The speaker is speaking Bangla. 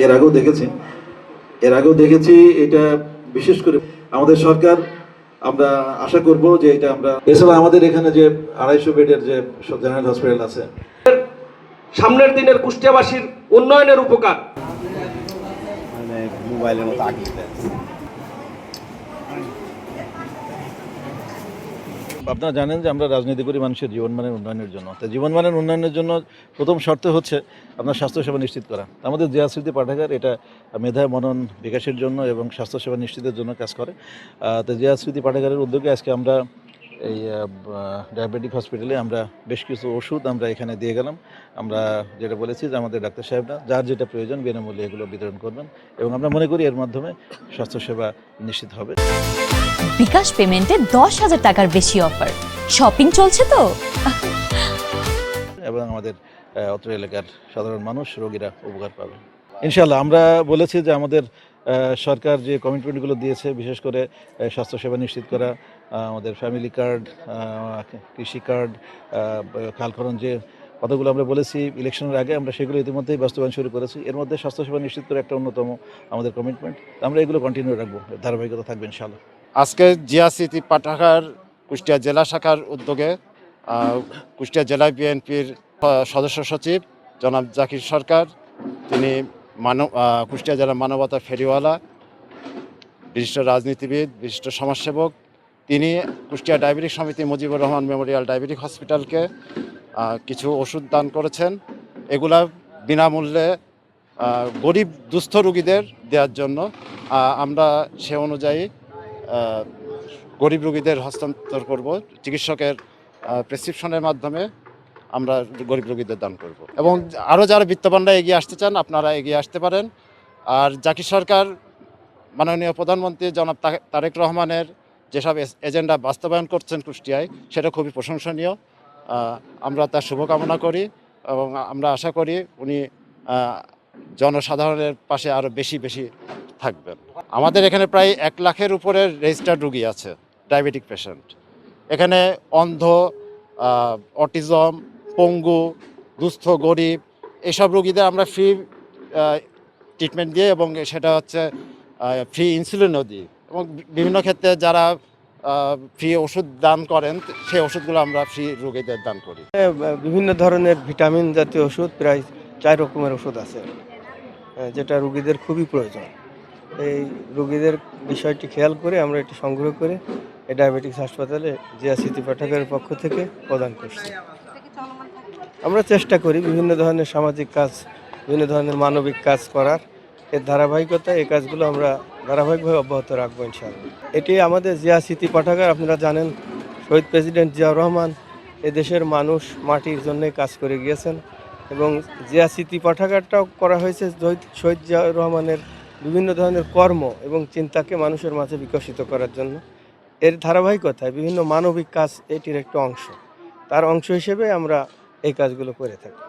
এর আগেও দেখেছি এটা বিশেষ করে আমাদের সরকার, আমরা আশা করব যে এটা আমরা, এছাড়া আমাদের এখানে যে 250 বেডের যে জেনারেল হসপিটাল আছে, সামনের দিনের কুষ্টিয়াবাসীর উন্নয়নের উপকার। মোবাইলের মতো আগে আপনারা জানেন যে আমরা রাজনীতি করি মানুষের জীবনমানের উন্নয়নের জন্য। তো জীবনমানের উন্নয়নের জন্য প্রথম শর্ত হচ্ছে আপনার স্বাস্থ্যসেবা নিশ্চিত করা। আমাদের জিয়া স্মৃতি পাঠাগার এটা মেধা মনন বিকাশের জন্য এবং স্বাস্থ্যসেবা নিশ্চিতের জন্য কাজ করে। তো জিয়া স্মৃতি পাঠাগারের উদ্যোগে আজকে আমরা এই ডায়াবেটিক হসপিটালে আমরা বেশ কিছু ওষুধ আমরা এখানে দিয়ে গেলাম। আমরা যেটা বলেছি যে আমাদের ডাক্তার সাহেবরা যার যেটা প্রয়োজন বিনামূল্যে এগুলো বিতরণ করবেন এবং আমরা মনে করি এর মাধ্যমে স্বাস্থ্যসেবা নিশ্চিত হবে। বিকাশ পেমেন্টে 10,000 টাকার বেশি অফার, শপিং চলছে তো। এবং আমাদের অত্র এলাকার সাধারণ মানুষ রোগীরা উপকার পাবে ইনশাআল্লাহ। আমরা বলেছি যে আমাদের সরকার যে কমিটমেন্টগুলো দিয়েছে, বিশেষ করে স্বাস্থ্যসেবা নিশ্চিত করা, আমাদের ফ্যামিলি কার্ড, কৃষি কার্ড, খালখরণ, যে কথাগুলো আমরা বলেছি ইলেকশনের আগে, আমরা সেগুলো ইতিমধ্যেই বাস্তবায়ন শুরু করেছি। এর মধ্যে স্বাস্থ্যসেবা নিশ্চিত করে একটা অন্যতম আমাদের কমিটমেন্ট। আমরা এগুলো কন্টিনিউ রাখবো, ধারাবাহিকতা থাকবে ইনশাআল্লাহ। আজকে জিয়া স্মৃতি পাঠাগার কুষ্টিয়া জেলা শাখার উদ্যোগে কুষ্টিয়া জেলা বিএনপির সদস্য সচিব জনাব জাকির সরকার, তিনি কুষ্টিয়া জেলা মানবতা ফেরিওয়ালা, বিশিষ্ট রাজনীতিবিদ, বিশিষ্ট সমাজসেবক, তিনি কুষ্টিয়া ডায়াবেটিক সমিতি মুজিবুর রহমান মেমোরিয়াল ডায়াবেটিক হসপিটালকে কিছু ওষুধ দান করেছেন। এগুলা বিনামূল্যে গরিব দুস্থ রোগীদের দেওয়ার জন্য আমরা সে অনুযায়ী গরিব রোগীদের হস্তান্তর করব। চিকিৎসকের প্রেসক্রিপশনের মাধ্যমে আমরা গরিব রোগীদের দান করব এবং আরও যারা বিত্তবানরা এগিয়ে আসতে চান আপনারা এগিয়ে আসতে পারেন। আর জাকির সরকার মাননীয় প্রধানমন্ত্রী জনাব তারেক রহমানের যেসব এজেন্ডা বাস্তবায়ন করছেন কুষ্টিয়ায়, সেটা খুবই প্রশংসনীয়। আমরা তার শুভকামনা করি এবং আমরা আশা করি উনি জনসাধারণের পাশে আরও বেশি বেশি থাকবেন। আমাদের এখানে প্রায় 1 লাখের উপরে রেজিস্টার্ড রোগী আছে, ডায়াবেটিক পেশেন্ট। এখানে অন্ধ, অটিজম, পঙ্গু, দুস্থ, গরিব এইসব রোগীদের আমরা ফ্রি ট্রিটমেন্ট দিই এবং সেটা হচ্ছে ফ্রি ইনসুলিনও দিই এবং বিভিন্ন ক্ষেত্রে যারা ফ্রি ওষুধ দান করেন সেই ওষুধগুলো আমরা ফ্রি রোগীদের দান করি। বিভিন্ন ধরনের ভিটামিন জাতীয় ওষুধ, প্রায় 4 রকমের ওষুধ আছে যেটা রোগীদের খুবই প্রয়োজন। এই রোগীদের বিষয়টি খেয়াল করে আমরা এটি সংগ্রহ করে এই ডায়াবেটিক্স হাসপাতালে জিয়া স্মৃতি পাঠাগারের পক্ষ থেকে প্রদান করছি। আমরা চেষ্টা করি বিভিন্ন ধরনের সামাজিক কাজ, বিভিন্ন ধরনের মানবিক কাজ করার। এর ধারাবাহিকতা, এই কাজগুলো আমরা ধারাবাহিকভাবে অব্যাহত রাখবো ইনশাআল্লাহ। এটি আমাদের জিয়া স্মৃতি পাঠাগার। আপনারা জানেন শহীদ প্রেসিডেন্ট জিয়াউর রহমান এদেশের মানুষ মাটির জন্যই কাজ করে গিয়েছেন এবং জিয়া স্মৃতি পাঠাগারটাও করা হয়েছে শহীদ জিয়াউর রহমানের বিভিন্ন ধরনের কর্ম এবং চিন্তাকে মানুষের মাঝে বিকশিত করার জন্য। এর ধারাবাহিকতায় বিভিন্ন মানবিক কাজ এটির একটা অংশ, তার অংশ হিসেবে আমরা এই কাজগুলো করে থাকি।